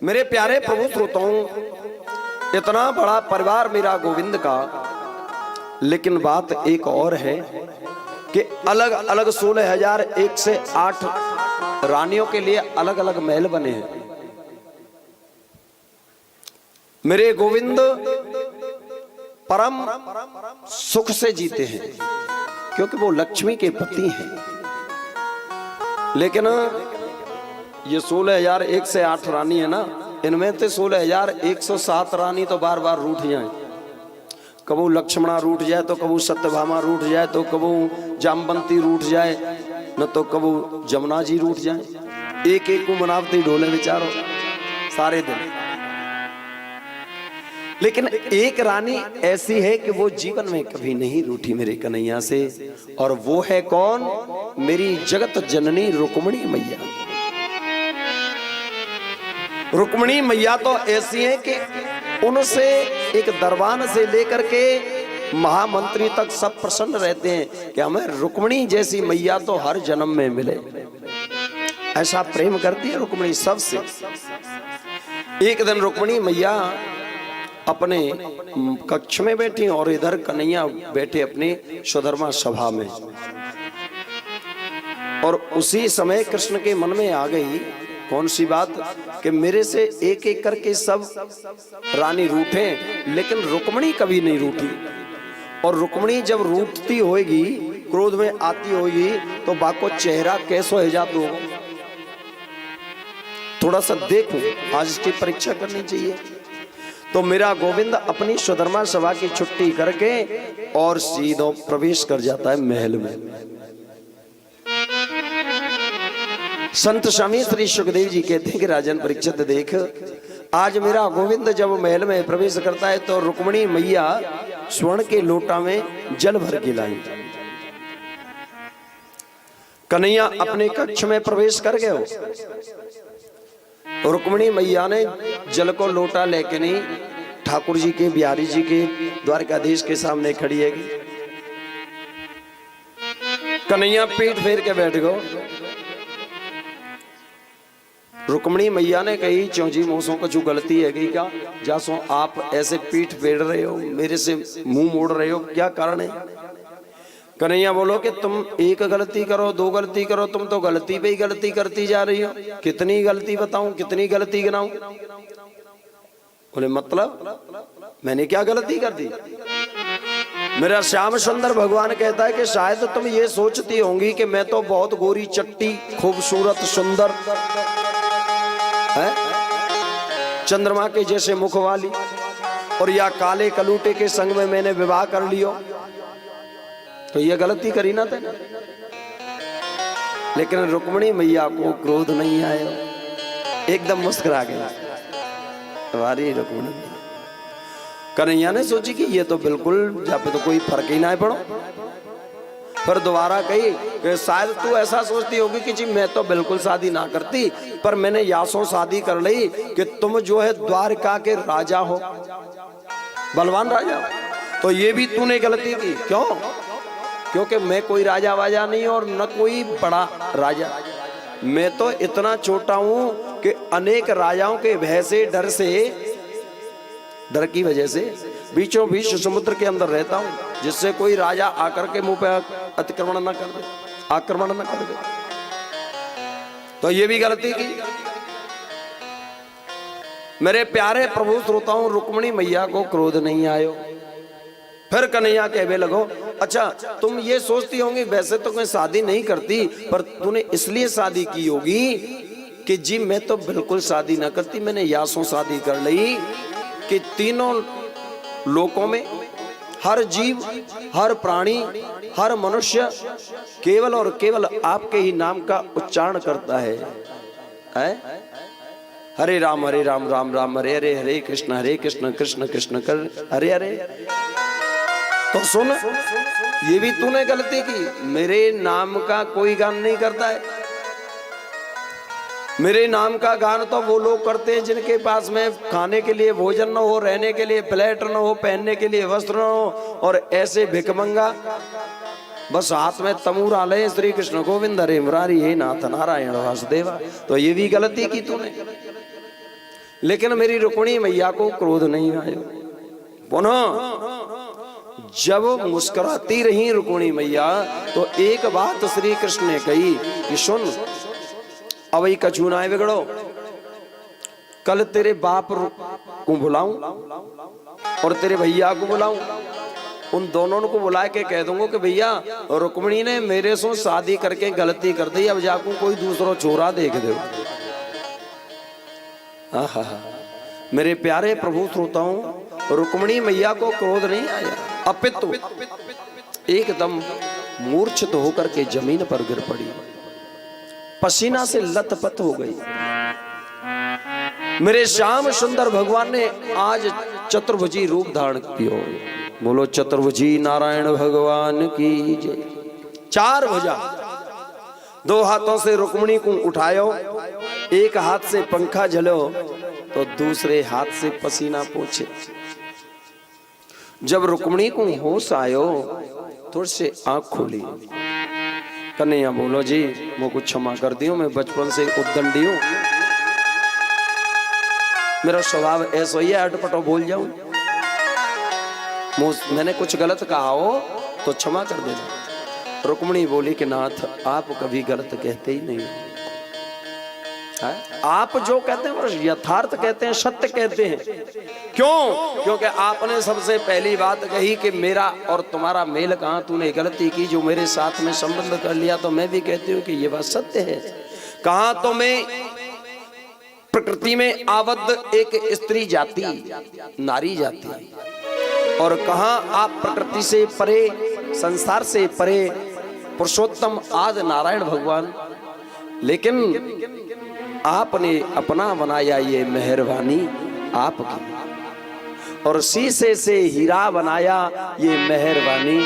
मेरे प्यारे प्रभु श्रोताओं, इतना बड़ा परिवार मेरा गोविंद का, लेकिन बात एक और है कि अलग अलग 16,001 से 8 रानियों के लिए अलग अलग महल बने हैं। मेरे गोविंद परम सुख से जीते हैं क्योंकि वो लक्ष्मी के पति हैं। लेकिन ये 16,001 से 8 रानी है ना, इनमें से 16,107 रानी तो बार बार रूठ जाए। कबू लक्ष्मणा रूठ जाए तो कबू सत्यभामा रूठ जाए तो कबू जामवंती रूठ जाए, न तो कबू जमुना जी रूठ जाए। एक एक को मनावती ढोले विचारो सारे दिन। लेकिन एक रानी ऐसी है कि वो जीवन में कभी नहीं रूठी मेरे कन्हैया से, और वो है कौन? मेरी जगत जननी रुक्मिणी मैया। रुक्मिणी मैया तो ऐसी है कि उनसे एक दरबान से लेकर के महामंत्री तक सब प्रसन्न रहते हैं कि हमें रुक्मिणी जैसी मैया तो हर जन्म में मिले। ऐसा प्रेम करती है रुक्मिणी सबसे। एक दिन रुक्मिणी मैया अपने कक्ष में बैठी और इधर कन्हैया बैठे अपनी सुधर्मा सभा में, और उसी समय कृष्ण के मन में आ गई कौन सी बात कि मेरे से एक एक करके सब रानी रूठे, लेकिन रुक्मिणी कभी नहीं रूठी। और रुक्मिणी जब रूठती होगी, क्रोध में आती होगी, तो बाको चेहरा कैसो है जाता होगा। थोड़ा सा देखो, आज इसकी परीक्षा करनी चाहिए। तो मेरा गोविंद अपनी सुधर्मा सभा की छुट्टी करके और सीधो प्रवेश कर जाता है महल में। संत स्वामी श्री सुखदेव जी कहते हैं कि राजन परीक्षित देख, आज मेरा गोविंद जब महल में प्रवेश करता है तो रुक्मिणी मैया स्वर्ण के लोटा में जल भर के लाई। कन्हैया अपने कक्ष में प्रवेश कर गए हो, रुक्मिणी मैया ने जल को लोटा लेके नहीं ठाकुर जी के, बिहारी जी के, द्वारकाधीश के सामने खड़ी है। कन्हैया पीठ फेर के बैठ गो। रुक्मिणी मैया ने कही, चौजी मोसों को जो गलती है कि क्या जासो आप ऐसे पीठ फेर रहे हो, मेरे से मुंह मोड़ रहे हो, क्या कारण है? कन्हैया बोलो कि तुम एक गलती करो, दो गलती करो, तुम तो गलती पे ही गलती करती जा रही हो। कितनी गलती बताऊं, कितनी गलती गिनाऊं? बोले मतलब मैंने क्या गलती कर दी? मेरा श्याम सुंदर भगवान कहता है कि शायद तुम ये सोचती होंगी कि मैं तो बहुत गोरी चट्टी खूबसूरत सुंदर है, चंद्रमा के जैसे मुख वाली, और या काले कलूटे के संग में मैंने विवाह कर लियो, तो ये गलती करी ना तेने। लेकिन रुक्मिणी मैया को क्रोध नहीं आया, एकदम मुस्कुरा गई। तुम्हारी रुक्मिणी कन्हैया ने सोची कि ये तो बिल्कुल जब तो कोई फर्क ही ना पड़ो। फिर दोबारा कही कि शायद तू ऐसा सोचती होगी कि जी मैं तो बिल्कुल शादी ना करती, पर मैंने यासों शादी कर ली कि तुम जो है द्वारका के राजा हो, बलवान राजा, तो ये भी तूने गलती की। क्यों? क्योंकि मैं कोई राजा वाजा नहीं और न कोई बड़ा राजा, मैं तो इतना छोटा हूं कि अनेक राजाओं के भय से, डर की वजह से बीचों बीच समुद्र के अंदर रहता हूं, जिससे कोई राजा आकर के मुंह पे अतिक्रमण न कर दे, आक्रमण न कर दे। तो ये भी गलती की। मेरे प्यारे प्रभु श्रोताओं, रुक्मिणी मैया को क्रोध नहीं आयो। फिर कन्हैया कहने लगो, अच्छा तुम ये सोचती होंगी वैसे तो मैं शादी नहीं करती, पर तूने इसलिए शादी की होगी कि जी मैं तो बिल्कुल शादी ना करती, मैंने यासों शादी कर ली कि तीनों लोकों में हर जीव, हर प्राणी, हर मनुष्य केवल और केवल आपके ही नाम का उच्चारण करता है। हरे राम राम राम हरे हरे, हरे कृष्ण कृष्ण कृष्ण हरे हरे। तो सुन, ये भी तूने गलती की। मेरे नाम का कोई गान नहीं करता है। मेरे नाम का गान तो वो लोग करते हैं जिनके पास में खाने के लिए भोजन न हो, रहने के लिए फ्लैट न हो, पहनने के लिए वस्त्र न हो, और ऐसे भिखमंगा बस हाथ में तमूरा ले, श्री कृष्ण गोविंद हरे मुरारी हे नाथ नारायण वासुदेवा। तो ये भी गलती की तूने। लेकिन मेरी रुक्मिणी मैया को क्रोध नहीं आया। पुनः जब मुस्कुराती रही रुक्मिणी मैया तो एक बात श्री कृष्ण ने कही कि सुन, अब ही कछु ना बिगड़ो, कल तेरे बाप को बुलाऊं और तेरे भैया को बुलाऊं, उन दोनों को बुला के कह दूंगा कि भैया रुक्मिणी ने मेरे से शादी करके गलती कर दी, अब जाकू कोई दूसरा छोरा देख दो। मेरे प्यारे प्रभु श्रोताओं, रुक्मिणी मैया को क्रोध नहीं आया, अपितु एकदम मूर्छित होकर के जमीन पर गिर पड़ी, पसीना से लथपथ हो गई। मेरे श्याम सुंदर भगवान ने आज चतुर्भुजी रूप धारण किया। बोलो चतुर्भुजी नारायण भगवान की जय। चार भुजा, दो हाथों से रुक्मिणी को उठायो, एक हाथ से पंखा झलो तो दूसरे हाथ से पसीना पोंछे। जब रुक्मिणी को होश आयो थोड़ी से आंख खोली। कन्हैया बोलो जी मुझको क्षमा कर दियो, मैं बचपन से उद्दंडी हूं, मेरा स्वभाव ऐसा ही है, अटपटो बोल जाऊं, मैंने कुछ गलत कहा हो तो क्षमा कर देना। रुक्मिणी बोली कि नाथ आप कभी गलत कहते ही नहीं है? आप जो कहते हैं वो यथार्थ कहते हैं, सत्य कहते हैं। क्यों? क्योंकि आपने सबसे पहली बात कही कि मेरा और तुम्हारा मेल कहां, तूने गलती की जो मेरे साथ में संबंध कर लिया, तो मैं भी कहती हूँ कि ये बात सत्य है। कहा तो मैं प्रकृति में आबद्ध एक स्त्री जाति, नारी जाति, और कहा आप प्रकृति से परे, संसार से परे पुरुषोत्तम आदि नारायण भगवान। लेकिन आपने अपना बनाया ये मेहरबानी आपकी, और शीशे से हीरा बनाया ये मेहरबानी